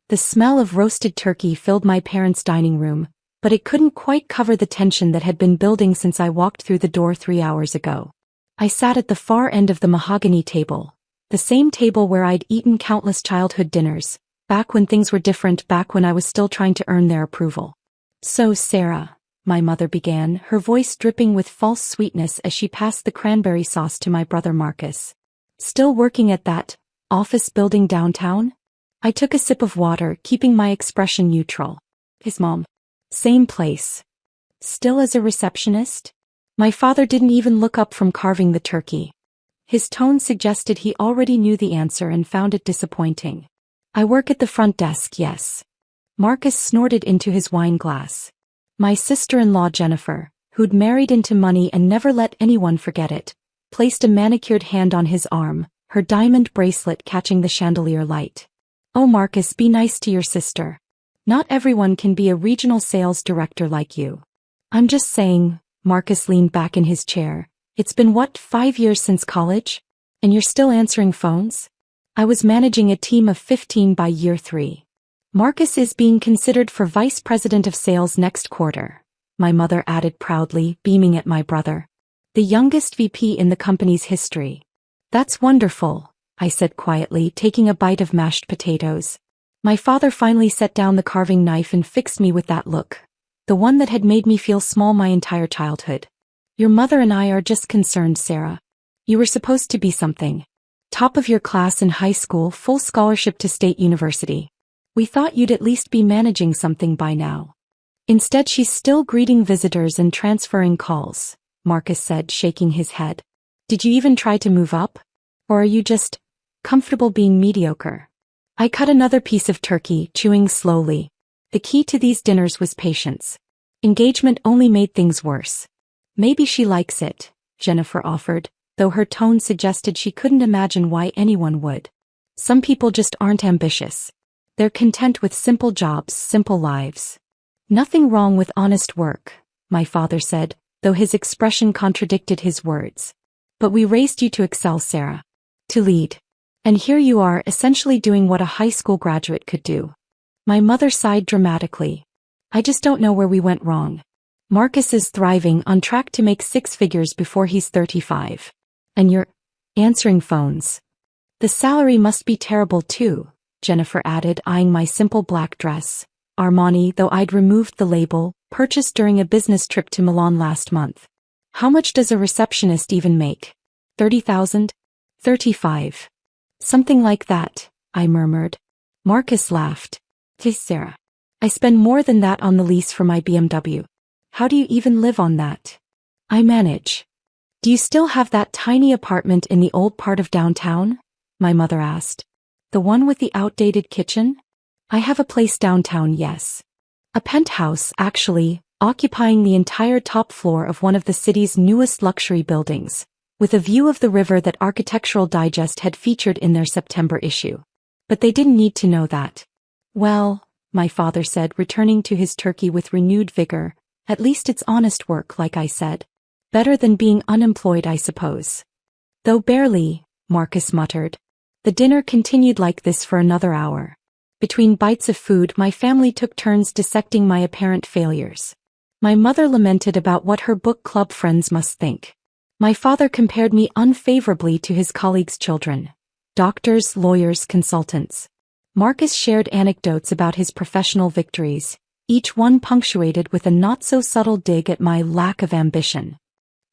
The smell of roasted turkey filled my parents' dining room, but it couldn't quite cover the tension that had been building since I walked through the door 3 hours ago. I sat at the far end of the mahogany table, the same table where I'd eaten countless childhood dinners, back when things were different, back when I was still trying to earn their approval. "So, Sarah," my mother began, her voice dripping with false sweetness as she passed the cranberry sauce to my brother Marcus. "Still working at that office building downtown?" I took a sip of water, keeping my expression neutral. "His mom. Same place. Still as a receptionist?" My father didn't even look up from carving the turkey. His tone suggested he already knew the answer and found it disappointing. "I work at the front desk, yes." Marcus snorted into his wine glass. My sister-in-law Jennifer, who'd married into money and never let anyone forget it, placed a manicured hand on his arm, her diamond bracelet catching the chandelier light. "Oh, Marcus, be nice to your sister. Not everyone can be a regional sales director like you." "I'm just saying," Marcus leaned back in his chair. "It's been 5 years since college? And you're still answering phones?" "I was managing a team of 15 by year 3. Marcus is being considered for vice president of sales next quarter," my mother added proudly, beaming at my brother. "The youngest VP in the company's history." "That's wonderful," I said quietly, taking a bite of mashed potatoes. My father finally set down the carving knife and fixed me with that look, the one that had made me feel small my entire childhood. "Your mother and I are just concerned, Sarah. You were supposed to be something. Top of your class in high school, full scholarship to State University. We thought you'd at least be managing something by now. Instead, she's still greeting visitors and transferring calls," Marcus said, shaking his head. "Did you even try to move up? Or are you just comfortable being mediocre?" I cut another piece of turkey, chewing slowly. The key to these dinners was patience. Engagement only made things worse. "Maybe she likes it," Jennifer offered, though her tone suggested she couldn't imagine why anyone would. "Some people just aren't ambitious. They're content with simple jobs, simple lives." "Nothing wrong with honest work," my father said, though his expression contradicted his words. "But we raised you to excel, Sarah. To lead. And here you are, essentially doing what a high school graduate could do." My mother sighed dramatically. "I just don't know where we went wrong. Marcus is thriving, on track to make 6 figures before he's 35. And you're answering phones. The salary must be terrible too," Jennifer added, eyeing my simple black dress. Armani, though I'd removed the label, purchased during a business trip to Milan last month. "How much does a receptionist even make? 30,000? 35. Something like that," I murmured. Marcus laughed. "Sarah. I spend more than that on the lease for my BMW. How do you even live on that?" "I manage." "Do you still have that tiny apartment in the old part of downtown?" my mother asked. "The one with the outdated kitchen?" "I have a place downtown, yes. A penthouse, actually, occupying the entire top floor of one of the city's newest luxury buildings, with a view of the river that Architectural Digest had featured in their September issue. But they didn't need to know that." "Well," my father said, returning to his turkey with renewed vigor, "at least it's honest work, like I said. Better than being unemployed, I suppose." "Though barely," Marcus muttered. The dinner continued like this for another hour. Between bites of food, my family took turns dissecting my apparent failures. My mother lamented about what her book club friends must think. My father compared me unfavorably to his colleagues' children. Doctors, lawyers, consultants. Marcus shared anecdotes about his professional victories, each one punctuated with a not-so-subtle dig at my lack of ambition.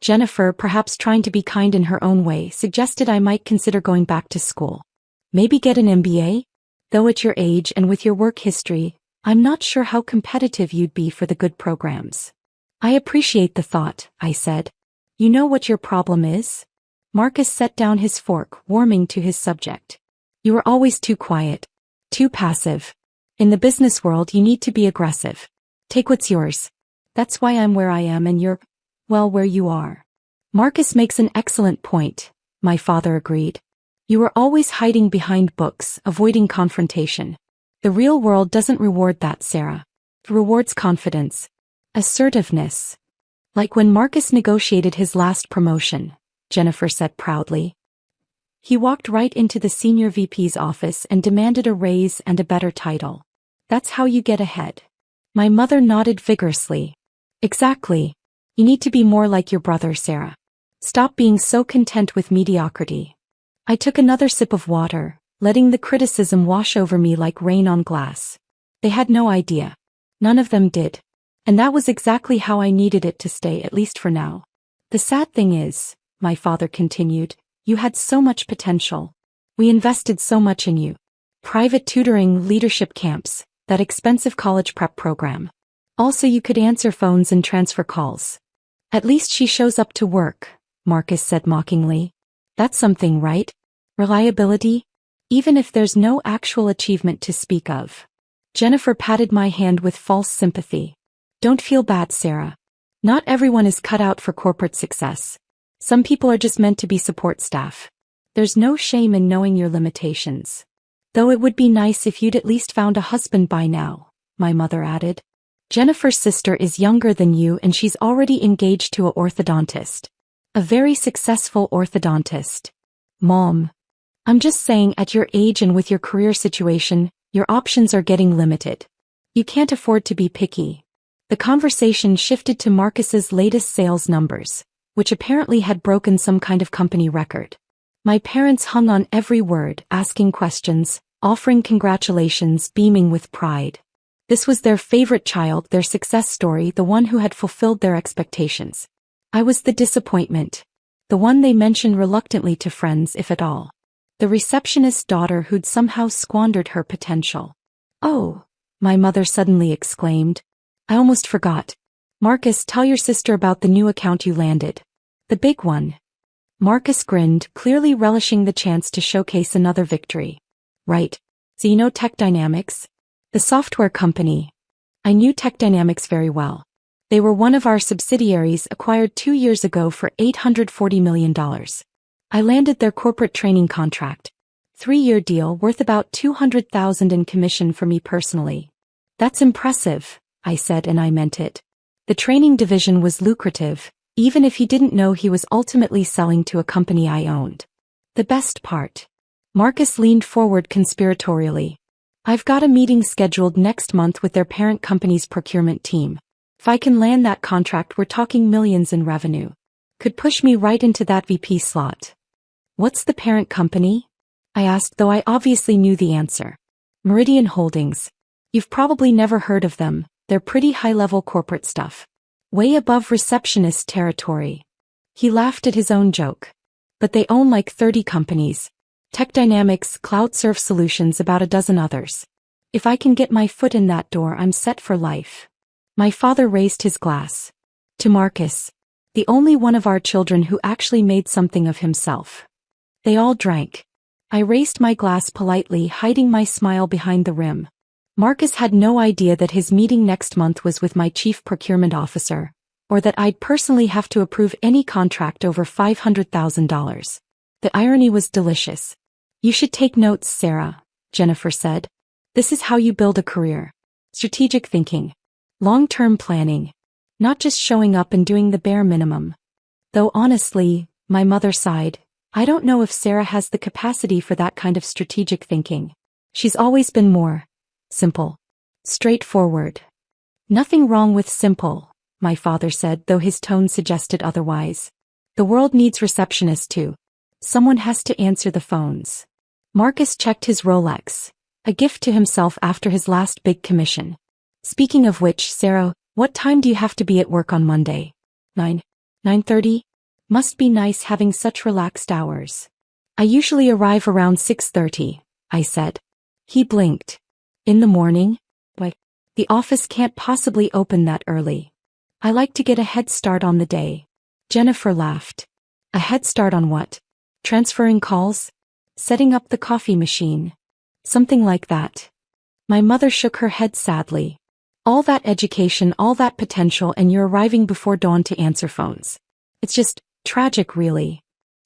Jennifer, perhaps trying to be kind in her own way, suggested I might consider going back to school. Maybe get an MBA? Though at your age and with your work history, I'm not sure how competitive you'd be for the good programs. "I appreciate the thought," I said. "You know what your problem is?" Marcus set down his fork, warming to his subject. "You are always too quiet. Too passive. In the business world, you need to be aggressive. Take what's yours. That's why I'm where I am and you're, well, where you are." "Marcus makes an excellent point," my father agreed. "You are always hiding behind books, avoiding confrontation. The real world doesn't reward that, Sarah. It rewards confidence. Assertiveness. Like when Marcus negotiated his last promotion," Jennifer said proudly. He walked right into the senior VP's office and demanded a raise and a better title. That's how you get ahead. My mother nodded vigorously. Exactly. You need to be more like your brother, Sarah. Stop being so content with mediocrity. I took another sip of water, letting the criticism wash over me like rain on glass. They had no idea. None of them did. And that was exactly how I needed it to stay, at least for now. The sad thing is, my father continued, you had so much potential. We invested so much in you. Private tutoring, leadership camps, that expensive college prep program. Also, you could answer phones and transfer calls. At least she shows up to work, Marcus said mockingly. That's something, right? Reliability? Even if there's no actual achievement to speak of. Jennifer patted my hand with false sympathy. Don't feel bad, Sarah. Not everyone is cut out for corporate success. Some people are just meant to be support staff. There's no shame in knowing your limitations. Though it would be nice if you'd at least found a husband by now, my mother added. Jennifer's sister is younger than you and she's already engaged to an orthodontist. A very successful orthodontist. Mom. I'm just saying, at your age and with your career situation, your options are getting limited. You can't afford to be picky. The conversation shifted to Marcus's latest sales numbers, which apparently had broken some kind of company record. My parents hung on every word, asking questions, offering congratulations, beaming with pride. This was their favorite child, their success story, the one who had fulfilled their expectations. I was the disappointment. The one they mentioned reluctantly to friends, if at all. The receptionist's daughter who'd somehow squandered her potential. Oh, my mother suddenly exclaimed. I almost forgot. Marcus, tell your sister about the new account you landed. The big one. Marcus grinned, clearly relishing the chance to showcase another victory. Right. So you know Tech Dynamics? The software company. I knew Tech Dynamics very well. They were one of our subsidiaries acquired 2 years ago for $840 million. I landed their corporate training contract. 3-year deal worth about $200,000 in commission for me personally. That's impressive, I said, and I meant it. The training division was lucrative, even if he didn't know he was ultimately selling to a company I owned. The best part. Marcus leaned forward conspiratorially. I've got a meeting scheduled next month with their parent company's procurement team. If I can land that contract, we're talking millions in revenue. Could push me right into that VP slot. What's the parent company? I asked, though I obviously knew the answer. Meridian Holdings. You've probably never heard of them. They're pretty high-level corporate stuff. Way above Receptionist territory. He laughed at his own joke. But they own like 30 companies. Tech Dynamics, CloudServe Solutions, about a dozen others. If I can get my foot in that door, I'm set for life. My father raised his glass. To Marcus. The only one of our children who actually made something of himself. They all drank. I raised my glass politely, hiding my smile behind the rim. Marcus had no idea that his meeting next month was with my chief procurement officer, or that I'd personally have to approve any contract over $500,000. The irony was delicious. You should take notes, Sarah, Jennifer said. This is how you build a career. Strategic thinking. Long-term planning. Not just showing up and doing the bare minimum. Though honestly, my mother sighed, I don't know if Sarah has the capacity for that kind of strategic thinking. She's always been more simple. Straightforward. Nothing wrong with simple, my father said, though his tone suggested otherwise. The world needs receptionists too. Someone has to answer the phones. Marcus checked his Rolex, a gift to himself after his last big commission. Speaking of which, Sarah, what time do you have to be at work on Monday? 9:30? Must be nice having such relaxed hours. I usually arrive around 6:30, I said. He blinked. In the morning? But the office can't possibly open that early. I like to get a head start on the day. Jennifer laughed. A head start on what? Transferring calls? Setting up the coffee machine? Something like that. My mother shook her head sadly. All that education, all that potential, and you're arriving before dawn to answer phones. It's just tragic, really.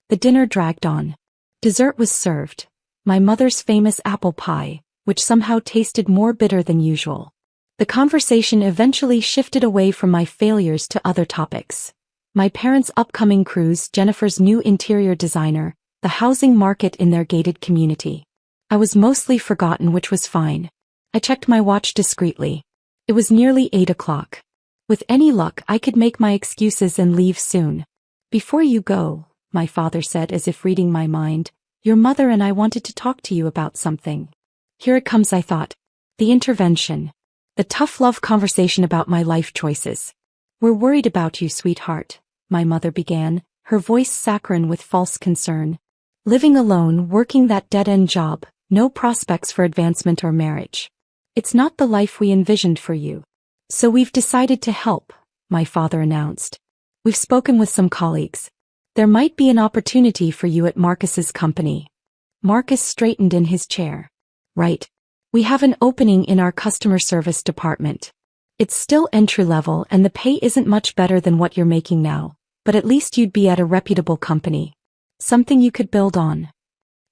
The dinner dragged on. Dessert was served. My mother's famous apple pie, which somehow tasted more bitter than usual. The conversation eventually shifted away from my failures to other topics. My parents' upcoming cruise, Jennifer's new interior designer, the housing market in their gated community. I was mostly forgotten, which was fine. I checked my watch discreetly. It was nearly 8 o'clock. With any luck, I could make my excuses and leave soon. Before you go, my father said as if reading my mind, your mother and I wanted to talk to you about something. Here it comes, I thought. The intervention. The tough love conversation about my life choices. We're worried about you, sweetheart, my mother began, her voice saccharine with false concern. Living alone, working that dead-end job, no prospects for advancement or marriage. It's not the life we envisioned for you. So we've decided to help, my father announced. We've spoken with some colleagues. There might be an opportunity for you at Marcus's company. Marcus straightened in his chair. Right. We have an opening in our customer service department. It's still entry-level and the pay isn't much better than what you're making now, but at least you'd be at a reputable company. Something you could build on.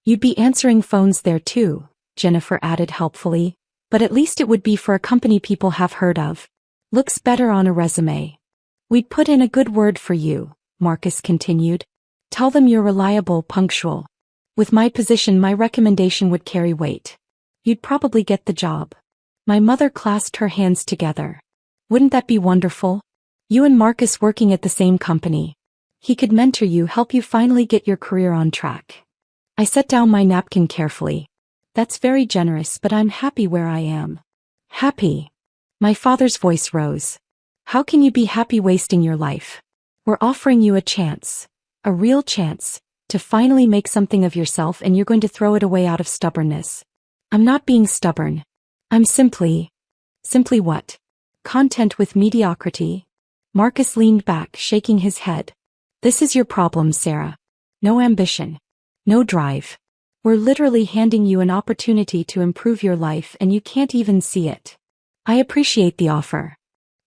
You'd be answering phones there too, Jennifer added helpfully, but at least it would be for a company people have heard of. Looks better on a resume. We'd put in a good word for you, Marcus continued. Tell them you're reliable, punctual. With my position, my recommendation would carry weight. You'd probably get the job. My mother clasped her hands together. Wouldn't that be wonderful? You and Marcus working at the same company. He could mentor you, help you finally get your career on track. I set down my napkin carefully. That's very generous, but I'm happy where I am. Happy? My father's voice rose. How can you be happy wasting your life? We're offering you a chance. A real chance. To finally make something of yourself, and you're going to throw it away out of stubbornness. I'm not being stubborn. I'm simply what? Content with mediocrity? Marcus leaned back, shaking his head. This is your problem, Sarah. No ambition. No drive. We're literally handing you an opportunity to improve your life and you can't even see it. I appreciate the offer.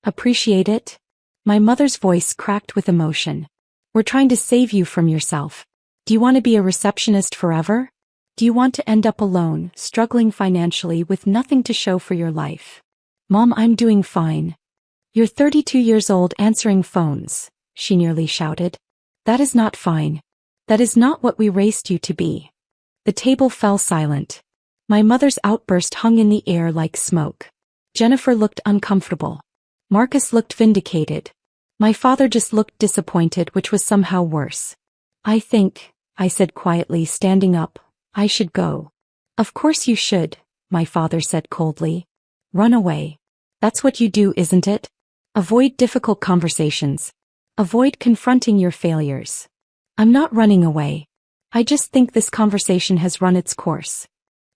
Appreciate it? My mother's voice cracked with emotion. We're trying to save you from yourself. Do you want to be a receptionist forever? Do you want to end up alone, struggling financially with nothing to show for your life? Mom, I'm doing fine. You're 32 years old answering phones, she nearly shouted. That is not fine. That is not what we raised you to be. The table fell silent. My mother's outburst hung in the air like smoke. Jennifer looked uncomfortable. Marcus looked vindicated. My father just looked disappointed, which was somehow worse. I think, I said quietly, standing up, I should go. Of course you should, my father said coldly. Run away. That's what you do, isn't it? Avoid difficult conversations. Avoid confronting your failures. I'm not running away. I just think this conversation has run its course.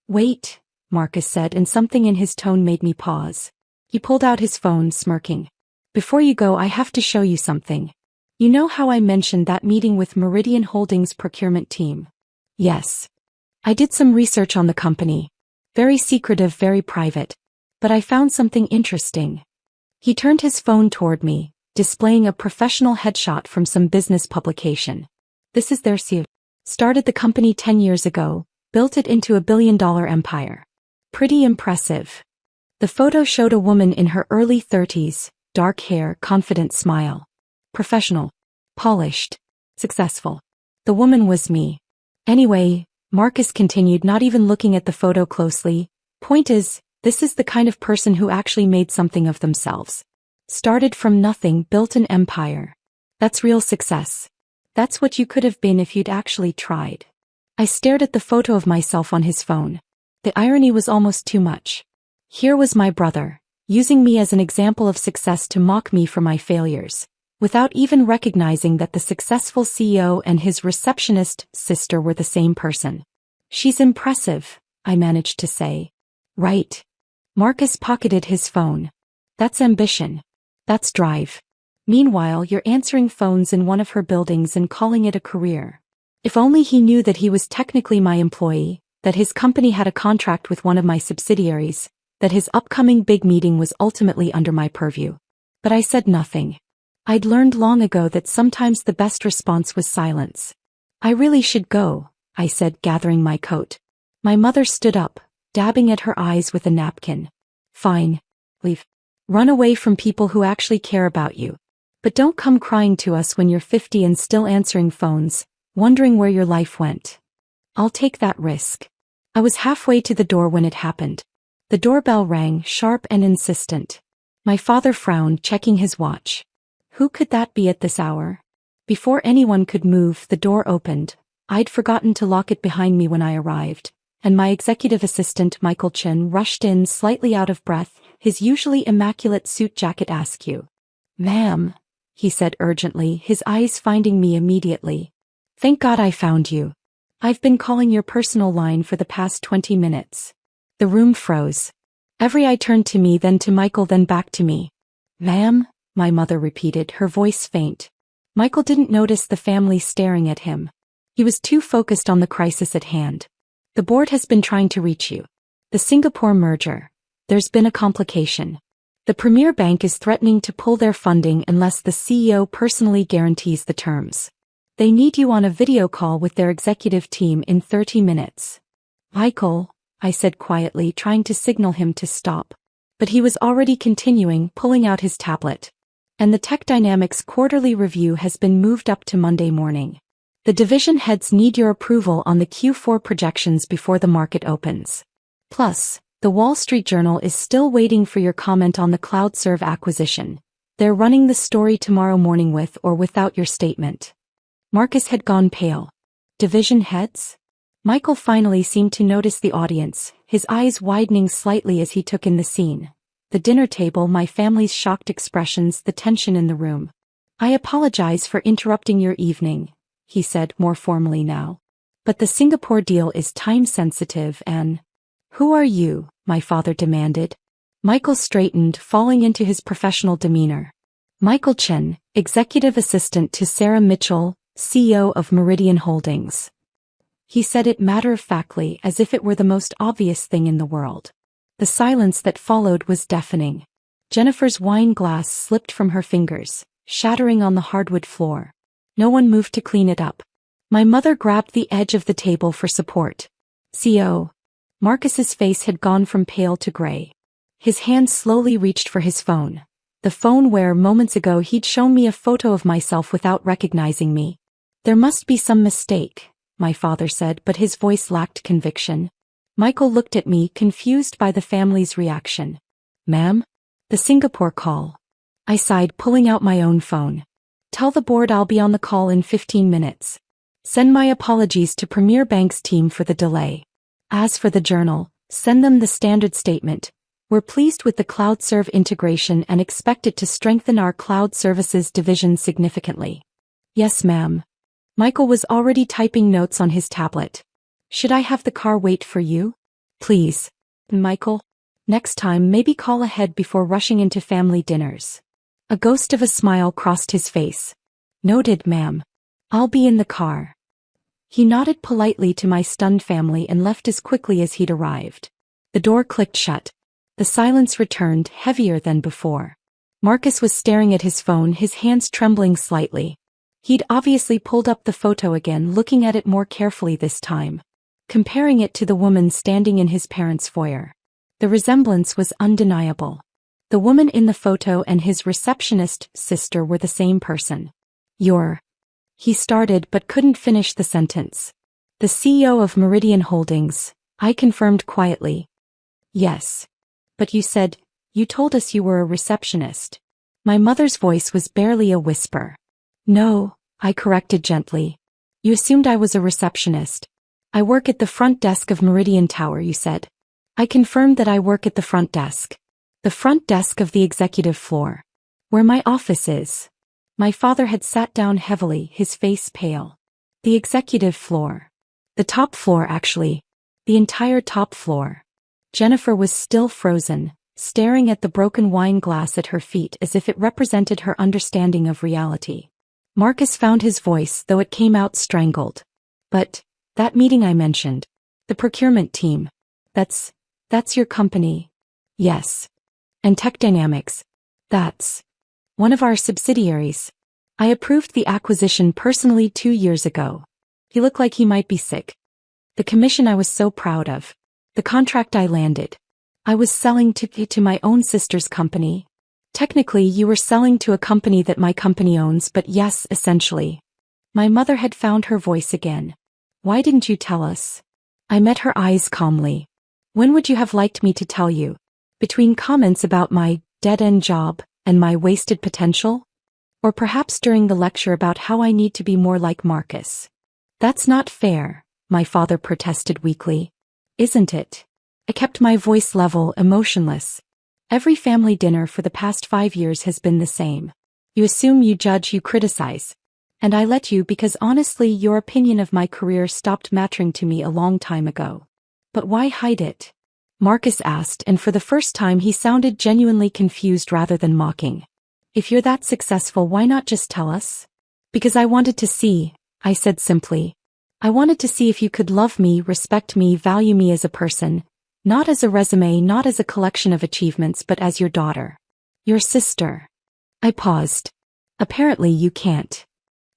Wait, Marcus said, and something in his tone made me pause. He pulled out his phone, smirking. Before you go, I have to show you something. You know how I mentioned that meeting with Meridian Holdings' procurement team? Yes. I did some research on the company. Very secretive, very private. But I found something interesting. He turned his phone toward me, displaying a professional headshot from some business publication. This is their CEO. Started the company 10 years ago, built it into $1 billion empire. Pretty impressive. The photo showed a woman in her early 30s, dark hair, confident smile. Professional. Polished. Successful. The woman was me. Anyway, Marcus continued, not even looking at the photo closely. Point is, this is the kind of person who actually made something of themselves. Started from nothing, built an empire. That's real success. That's what you could have been if you'd actually tried. I stared at the photo of myself on his phone. The irony was almost too much. Here was my brother, using me as an example of success to mock me for my failures, without even recognizing that the successful CEO and his receptionist sister were the same person. She's impressive, I managed to say. Right. Marcus pocketed his phone. That's ambition. That's drive. Meanwhile, you're answering phones in one of her buildings and calling it a career. If only he knew that he was technically my employee, that his company had a contract with one of my subsidiaries, that his upcoming big meeting was ultimately under my purview. But I said nothing. I'd learned long ago that sometimes the best response was silence. I really should go, I said, gathering my coat. My mother stood up, dabbing at her eyes with a napkin. Fine. Leave. Run away from people who actually care about you. But don't come crying to us when you're 50 and still answering phones, wondering where your life went. I'll take that risk. I was halfway to the door when it happened. The doorbell rang, sharp and insistent. My father frowned, checking his watch. Who could that be at this hour? Before anyone could move, the door opened. I'd forgotten to lock it behind me when I arrived, and my executive assistant Michael Chin rushed in, slightly out of breath, his usually immaculate suit jacket askew. "Ma'am," he said urgently, his eyes finding me immediately. "Thank God I found you. I've been calling your personal line for the past 20 minutes. The room froze. Every eye turned to me, then to Michael, then back to me. "Ma'am," my mother repeated, her voice faint. Michael didn't notice the family staring at him. He was too focused on the crisis at hand. "The board has been trying to reach you. The Singapore merger. There's been a complication. The Premier Bank is threatening to pull their funding unless the CEO personally guarantees the terms. They need you on a video call with their executive team in 30 minutes. "Michael," I said quietly, trying to signal him to stop. But he was already continuing, pulling out his tablet. "And the Tech Dynamics quarterly review has been moved up to Monday morning. The division heads need your approval on the Q4 projections before the market opens. Plus, the Wall Street Journal is still waiting for your comment on the CloudServe acquisition. They're running the story tomorrow morning with or without your statement." Marcus had gone pale. "Division heads?" Michael finally seemed to notice the audience, his eyes widening slightly as he took in the scene. The dinner table, my family's shocked expressions, the tension in the room. "I apologize for interrupting your evening," he said more formally now. "But the Singapore deal is time-sensitive and—" "Who are you?" my father demanded. Michael straightened, falling into his professional demeanor. "Michael Chen, executive assistant to Sarah Mitchell, CEO of Meridian Holdings." He said it matter-of-factly, as if it were the most obvious thing in the world. The silence that followed was deafening. Jennifer's wine glass slipped from her fingers, shattering on the hardwood floor. No one moved to clean it up. My mother grabbed the edge of the table for support. "CO." Marcus's face had gone from pale to gray. His hand slowly reached for his phone. The phone where, moments ago, he'd shown me a photo of myself without recognizing me. "There must be some mistake," my father said, but his voice lacked conviction. Michael looked at me, confused by the family's reaction. "Ma'am?" "The Singapore call." I sighed, pulling out my own phone. "Tell the board I'll be on the call in 15 minutes. Send my apologies to Premier Bank's team for the delay. As for the journal, send them the standard statement. We're pleased with the CloudServe integration and expect it to strengthen our cloud services division significantly." "Yes, ma'am." Michael was already typing notes on his tablet. "Should I have the car wait for you?" "Please, Michael. Next time maybe call ahead before rushing into family dinners." A ghost of a smile crossed his face. "Noted, ma'am. I'll be in the car." He nodded politely to my stunned family and left as quickly as he'd arrived. The door clicked shut. The silence returned, heavier than before. Marcus was staring at his phone, his hands trembling slightly. He'd obviously pulled up the photo again, looking at it more carefully this time. Comparing it to the woman standing in his parents' foyer. The resemblance was undeniable. The woman in the photo and his receptionist sister were the same person. "You're—" he started but couldn't finish the sentence. "The CEO of Meridian Holdings," I confirmed quietly. "Yes. But you told us you were a receptionist." My mother's voice was barely a whisper. "No," I corrected gently. "You assumed I was a receptionist. I work at the front desk of Meridian Tower, you said." I confirmed that I work at the front desk. The front desk of the executive floor. Where my office is. My father had sat down heavily, his face pale. The executive floor. The top floor, actually. The entire top floor. Jennifer was still frozen, staring at the broken wine glass at her feet as if it represented her understanding of reality. Marcus found his voice, though it came out strangled. "But, that meeting I mentioned. The procurement team. That's your company." "Yes. And Tech Dynamics. That's one of our subsidiaries. I approved the acquisition personally 2 years ago." He looked like he might be sick. "The commission I was so proud of. The contract I landed. I was selling to my own sister's company." "Technically you were selling to a company that my company owns, but yes, essentially." My mother had found her voice again. Why didn't you tell us? I met her eyes calmly. When would you have liked me to tell you? Between comments about my dead-end job and my wasted potential? Or perhaps during the lecture about how I need to be more like Marcus? That's not fair, my father protested weakly. Isn't it? I kept my voice level, emotionless. Every family dinner for the past 5 years has been the same. You assume, you judge, you criticize. And I let you because honestly your opinion of my career stopped mattering to me a long time ago. But why hide it? Marcus asked, and for the first time he sounded genuinely confused rather than mocking. If you're that successful, why not just tell us? Because I wanted to see, I said simply. I wanted to see if you could love me, respect me, value me as a person, not as a resume, not as a collection of achievements, but as your daughter. Your sister. I paused. Apparently you can't.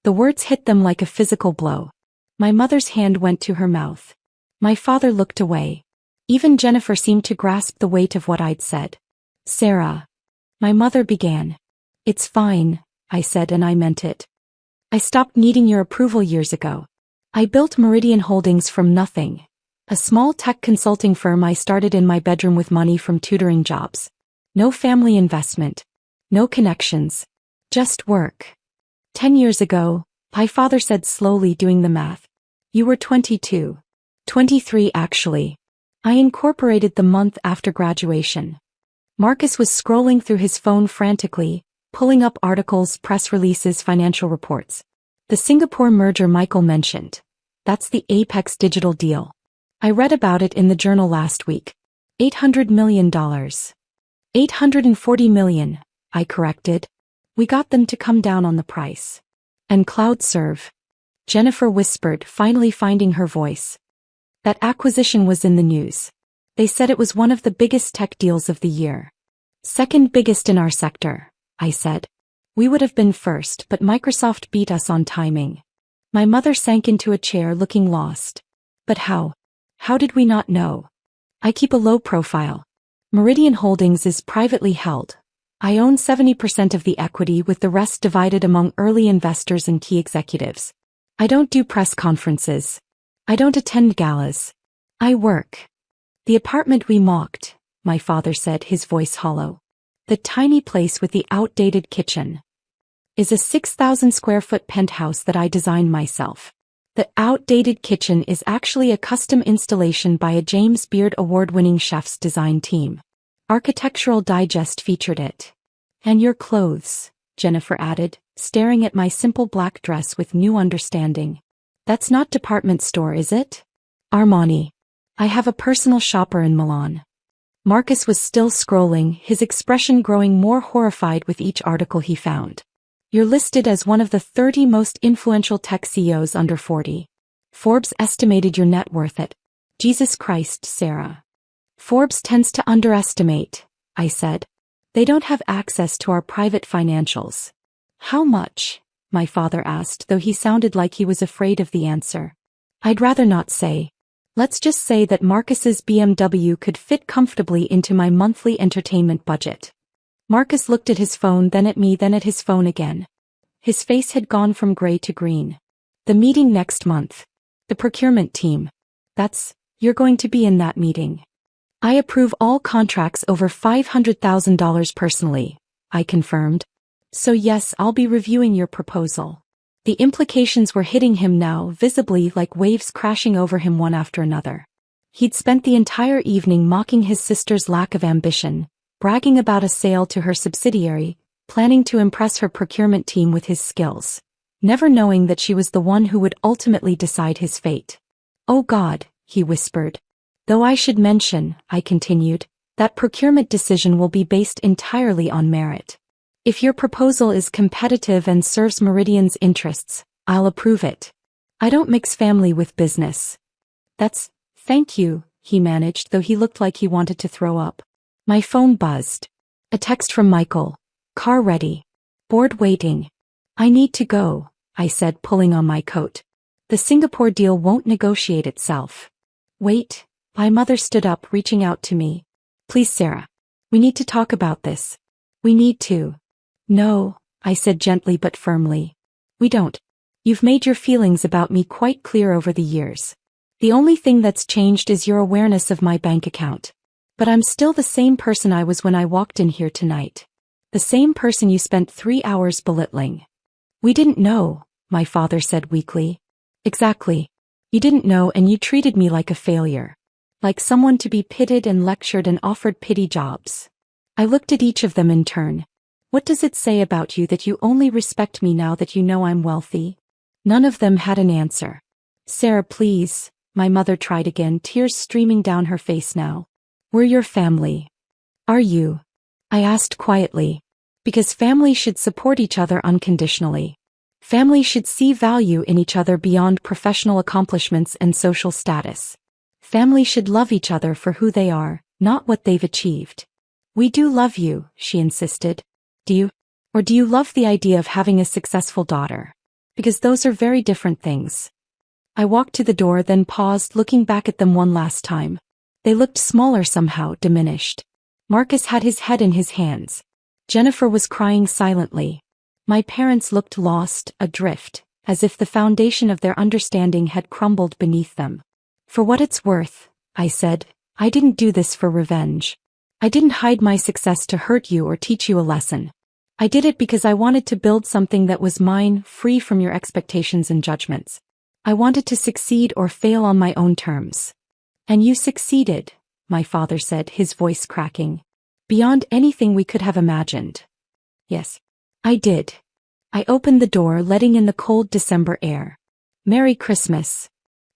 The words hit them like a physical blow. My mother's hand went to her mouth. My father looked away. Even Jennifer seemed to grasp the weight of what I'd said. Sarah. My mother began. It's fine, I said, and I meant it. I stopped needing your approval years ago. I built Meridian Holdings from nothing. A small tech consulting firm I started in my bedroom with money from tutoring jobs. No family investment. No connections. Just work. 10 years ago, my father said slowly, doing the math. You were 22. 23 actually. I incorporated the month after graduation. Marcus was scrolling through his phone frantically, pulling up articles, press releases, financial reports. The Singapore merger Michael mentioned. That's the Apex Digital deal. I read about it in the journal last week. $800 million. $840 million, I corrected. We got them to come down on the price. And CloudServe. Jennifer whispered, finally finding her voice. That acquisition was in the news. They said it was one of the biggest tech deals of the year. Second biggest in our sector, I said. We would have been first, but Microsoft beat us on timing. My mother sank into a chair, looking lost. But how? How did we not know? I keep a low profile. Meridian Holdings is privately held. I own 70% of the equity, with the rest divided among early investors and key executives. I don't do press conferences. I don't attend galas. I work. The apartment we mocked, my father said, his voice hollow. The tiny place with the outdated kitchen. Is a 6,000 square foot penthouse that I designed myself. The outdated kitchen is actually a custom installation by a James Beard award-winning chef's design team. Architectural Digest featured it. And your clothes, Jennifer added, staring at my simple black dress with new understanding. That's not department store, is it? Armani. I have a personal shopper in Milan. Marcus was still scrolling, his expression growing more horrified with each article he found. You're listed as one of the 30 most influential tech CEOs under 40. Forbes estimated your net worth at, Jesus Christ, Sarah. Forbes tends to underestimate, I said. They don't have access to our private financials. How much? My father asked, though he sounded like he was afraid of the answer. I'd rather not say. Let's just say that Marcus's BMW could fit comfortably into my monthly entertainment budget. Marcus looked at his phone, then at me, then at his phone again. His face had gone from gray to green. The meeting next month. The procurement team. You're going to be in that meeting. I approve all contracts over $500,000 personally, I confirmed. So yes, I'll be reviewing your proposal. The implications were hitting him now, visibly, like waves crashing over him one after another. He'd spent the entire evening mocking his sister's lack of ambition, bragging about a sale to her subsidiary, planning to impress her procurement team with his skills, never knowing that she was the one who would ultimately decide his fate. Oh God, he whispered. Though I should mention, I continued, that procurement decision will be based entirely on merit. If your proposal is competitive and serves Meridian's interests, I'll approve it. I don't mix family with business. Thank you, he managed, though he looked like he wanted to throw up. My phone buzzed. A text from Michael. Car ready. Board waiting. I need to go, I said, pulling on my coat. The Singapore deal won't negotiate itself. Wait. My mother stood up, reaching out to me. Please, Sarah. We need to talk about this. We need to. No, I said gently but firmly. We don't. You've made your feelings about me quite clear over the years. The only thing that's changed is your awareness of my bank account. But I'm still the same person I was when I walked in here tonight. The same person you spent 3 hours belittling. We didn't know, my father said weakly. Exactly. You didn't know, and you treated me like a failure. Like someone to be pitied and lectured and offered pity jobs. I looked at each of them in turn. What does it say about you that you only respect me now that you know I'm wealthy? None of them had an answer. Sarah, please, my mother tried again, tears streaming down her face now. We're your family. Are you? I asked quietly. Because family should support each other unconditionally. Family should see value in each other beyond professional accomplishments and social status. Family should love each other for who they are, not what they've achieved. We do love you, she insisted. Do you? Or do you love the idea of having a successful daughter? Because those are very different things. I walked to the door, then paused, looking back at them one last time. They looked smaller somehow, diminished. Marcus had his head in his hands. Jennifer was crying silently. My parents looked lost, adrift, as if the foundation of their understanding had crumbled beneath them. For what it's worth, I said, I didn't do this for revenge. I didn't hide my success to hurt you or teach you a lesson. I did it because I wanted to build something that was mine, free from your expectations and judgments. I wanted to succeed or fail on my own terms. And you succeeded, my father said, his voice cracking. Beyond anything we could have imagined. Yes, I did. I opened the door, letting in the cold December air. Merry Christmas.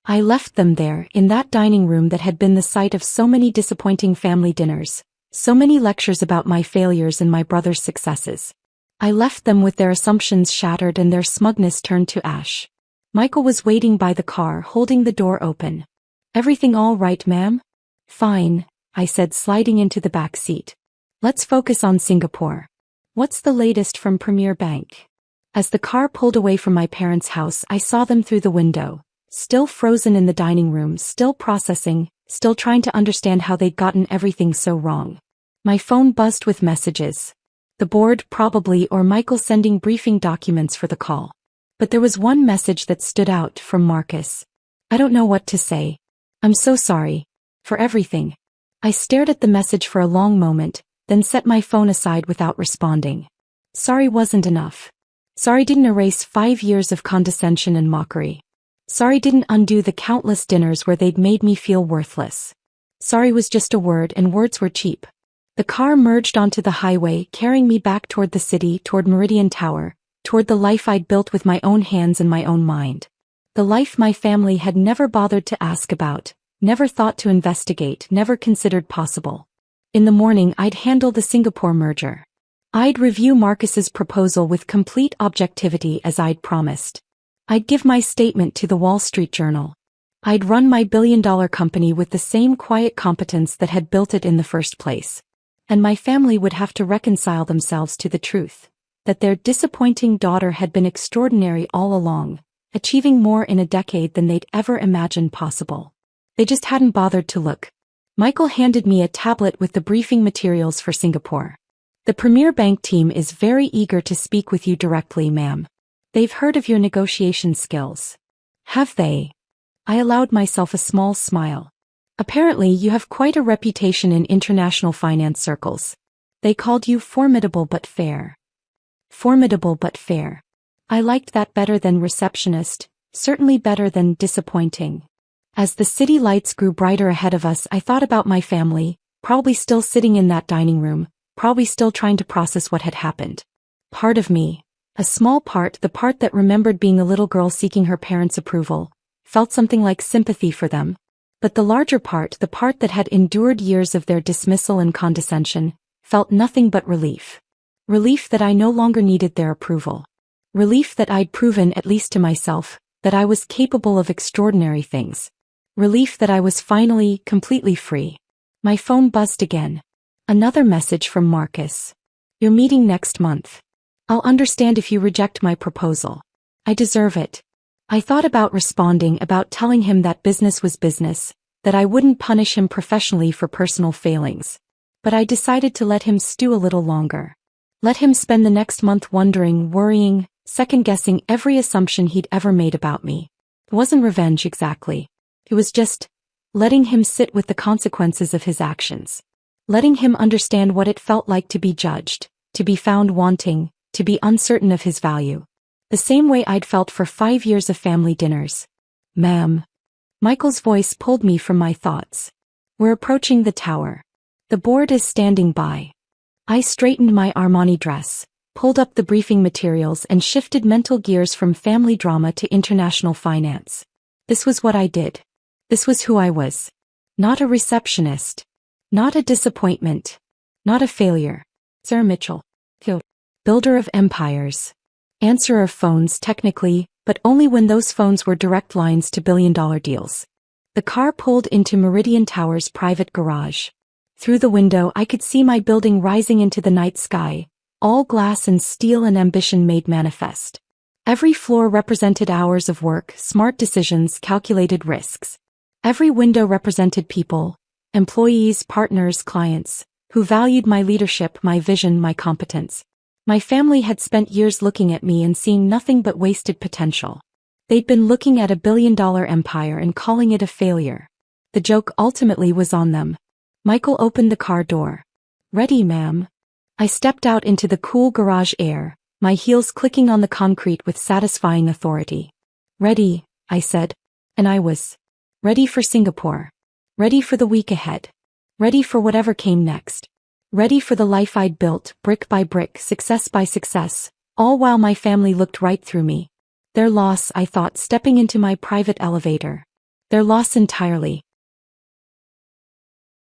I left them there, in that dining room that had been the site of so many disappointing family dinners, so many lectures about my failures and my brother's successes. I left them with their assumptions shattered and their smugness turned to ash. Michael was waiting by the car, holding the door open. Everything all right, ma'am? Fine, I said, sliding into the back seat. Let's focus on Singapore. What's the latest from Premier Bank? As the car pulled away from my parents' house, I saw them through the window, still frozen in the dining room, still processing, still trying to understand how they'd gotten everything so wrong. My phone buzzed with messages. The board probably, or Michael sending briefing documents for the call. But there was one message that stood out, from Marcus. I don't know what to say. I'm so sorry. For everything. I stared at the message for a long moment, then set my phone aside without responding. Sorry wasn't enough. Sorry didn't erase 5 years of condescension and mockery. Sorry didn't undo the countless dinners where they'd made me feel worthless. Sorry was just a word, and words were cheap. The car merged onto the highway, carrying me back toward the city, toward Meridian Tower, toward the life I'd built with my own hands and my own mind. The life my family had never bothered to ask about, never thought to investigate, never considered possible. In the morning, I'd handle the Singapore merger. I'd review Marcus's proposal with complete objectivity as I'd promised. I'd give my statement to the Wall Street Journal. I'd run my billion-dollar company with the same quiet competence that had built it in the first place. And my family would have to reconcile themselves to the truth, that their disappointing daughter had been extraordinary all along, achieving more in a decade than they'd ever imagined possible. They just hadn't bothered to look. Michael handed me a tablet with the briefing materials for Singapore. The Premier Bank team is very eager to speak with you directly, ma'am. They've heard of your negotiation skills. Have they? I allowed myself a small smile. Apparently you have quite a reputation in international finance circles. They called you formidable but fair. Formidable but fair. I liked that better than receptionist, certainly better than disappointing. As the city lights grew brighter ahead of us, I thought about my family, probably still sitting in that dining room, probably still trying to process what had happened. Part of me, a small part, the part that remembered being a little girl seeking her parents' approval, felt something like sympathy for them. But the larger part, the part that had endured years of their dismissal and condescension, felt nothing but relief. Relief that I no longer needed their approval. Relief that I'd proven, at least to myself, that I was capable of extraordinary things. Relief that I was finally, completely free. My phone buzzed again. Another message from Marcus. You're meeting next month. I'll understand if you reject my proposal. I deserve it. I thought about responding, about telling him that business was business, that I wouldn't punish him professionally for personal failings. But I decided to let him stew a little longer. Let him spend the next month wondering, worrying, second-guessing every assumption he'd ever made about me. It wasn't revenge exactly. It was just letting him sit with the consequences of his actions. Letting him understand what it felt like to be judged, to be found wanting, to be uncertain of his value. The same way I'd felt for 5 years of family dinners. Ma'am. Michael's voice pulled me from my thoughts. We're approaching the tower. The board is standing by. I straightened my Armani dress, pulled up the briefing materials and shifted mental gears from family drama to international finance. This was what I did. This was who I was. Not a receptionist. Not a disappointment. Not a failure. Sarah Mitchell. Builder of empires. Answerer of phones technically, but only when those phones were direct lines to billion-dollar deals. The car pulled into Meridian Tower's private garage. Through the window I could see my building rising into the night sky, all glass and steel and ambition made manifest. Every floor represented hours of work, smart decisions, calculated risks. Every window represented people, employees, partners, clients, who valued my leadership, my vision, my competence. My family had spent years looking at me and seeing nothing but wasted potential. They'd been looking at a billion-dollar empire and calling it a failure. The joke ultimately was on them. Michael opened the car door. Ready, ma'am. I stepped out into the cool garage air, my heels clicking on the concrete with satisfying authority. Ready, I said. And I was. Ready for Singapore. Ready for the week ahead. Ready for whatever came next. Ready for the life I'd built, brick by brick, success by success, all while my family looked right through me. Their loss, I thought, stepping into my private elevator. Their loss entirely.